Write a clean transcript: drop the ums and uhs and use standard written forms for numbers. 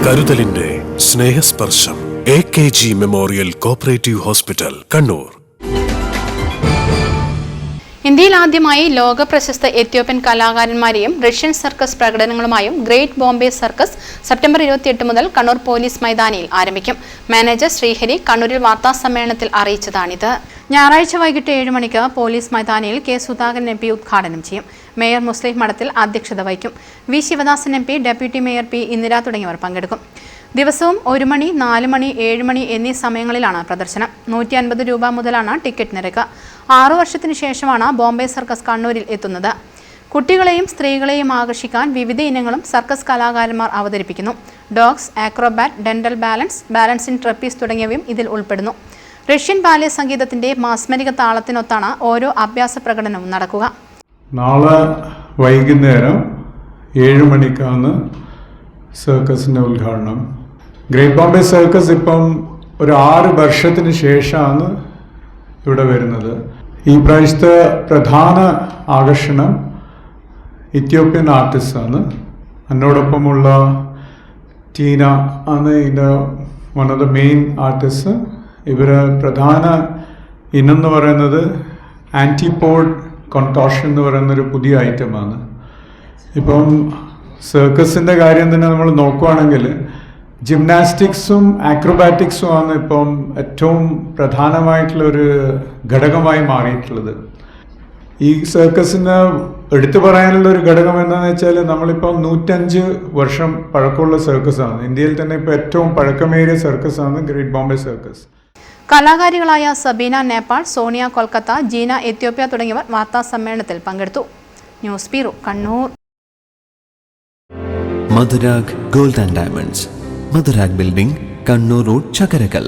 കരുതലിന്റെ സ്നേഹസ്പർശം AKG memorial cooperative hospital, Kannur. ഇന്ത്യയിൽ ആദ്യമായി ലോക പ്രശസ്ത എത്യോപ്യൻ കലാകാരന്മാരെയും റഷ്യൻ സർക്കസ് പ്രകടനങ്ങളുമായും ഗ്രേറ്റ് ബോംബെ സർക്കസ് സെപ്റ്റംബർ 28 മുതൽ കണ്ണൂർ പോലീസ് മൈതാനിയിൽ ആരംഭിക്കും. മാനേജർ ശ്രീഹരി കണ്ണൂരിൽ വാർത്താസമ്മേളനത്തിൽ അറിയിച്ചതാണിത്. ഞായറാഴ്ച വൈകിട്ട് 7 മണിക്ക് പോലീസ് മൈതാനിയിൽ കെ സുധാകരൻ MP ഉദ്ഘാടനം ചെയ്യും. മേയർ മുസ്ലിം മഠത്തിൽ അധ്യക്ഷത വഹിക്കും. V Sivadasan MP, deputy mayor P Indira തുടങ്ങിയവർ പങ്കെടുക്കും. ദിവസവും 1 മണി, 4 മണി, 7 മണി എന്നീ സമയങ്ങളിലാണ് പ്രദർശനം. 150 രൂപ മുതലാണ് ടിക്കറ്റ് നിരക്ക്. 6 വർഷത്തിനു ശേഷമാണ് ബോംബെ സർക്കസ് കണ്ണൂരിൽ എത്തുന്നത്. കുട്ടികളെയും സ്ത്രീകളെയും ആകർഷിക്കാൻ വിവിധ ഇനങ്ങളും സർക്കസ് കലാകാരന്മാർ അവതരിപ്പിക്കുന്നു. Dogs, acrobat, dental balance, balance in trapeze തുടങ്ങിയവയും ഇതിൽ ഉൾപ്പെടുന്നു. റഷ്യൻ ബാലെ സംഗീതത്തിന്റെ മാസ്മരിക താളത്തിനൊത്താണ് ഓരോ അഭ്യാസ പ്രകടനവും നടക്കുക. നാളെ വൈകുന്നേരം 7 മണിക്കാണ് സർക്കസിൻ്റെ ഉദ്ഘാടനം. ഗ്രേറ്റ് ബോംബെ സർക്കസ് ഇപ്പം ഒരു 6 വർഷത്തിന് ശേഷമാണ് ഇവിടെ വരുന്നത്. ഈ പ്രാവശ്യത്തെ പ്രധാന ആകർഷണം ഇത്യോപ്യൻ ആർട്ടിസ്റ്റാണ്. എന്നോടൊപ്പമുള്ള ടീന ആണ് ഇതിൻ്റെ one of the main artist. ഇവരെ പ്രധാന ഇനെന്ന് പറയുന്നത് ആൻറ്റിപോഡ് കോൺടോഷൻ എന്ന് പറയുന്നൊരു പുതിയ ഐറ്റമാണ്. ഇപ്പം സർക്കസിൻ്റെ കാര്യം തന്നെ നമ്മൾ നോക്കുകയാണെങ്കിൽ ജിംനാസ്റ്റിക്സും ആക്രോബാറ്റിക്സും ആണ് ഇപ്പം ഏറ്റവും പ്രധാനമായിട്ടുള്ളൊരു ഘടകമായി മാറിയിട്ടുള്ളത്. ഈ സർക്കസിന് എടുത്തു പറയാനുള്ള ഒരു ഘടകം എന്താണെന്ന് വെച്ചാൽ നമ്മളിപ്പം 105 വർഷം പഴക്കമുള്ള സർക്കസാണ്. ഇന്ത്യയിൽ തന്നെ ഇപ്പോൾ ഏറ്റവും പഴക്കമേറിയ സർക്കസാണ് ഗ്രേറ്റ് ബോംബെ സർക്കസ്. കലാകാരികളായ സബീന നേപ്പാൾ, സോണിയ കൊൽക്കത്ത, ജീന എത്യോപ്യ തുടങ്ങിയവർ വാർത്താ സമ്മേളനത്തിൽ പങ്കെടുത്തു. News bureau, Kannur. Madhurag gold and diamonds, Madhurag building, Kannur road, Chakkarakal.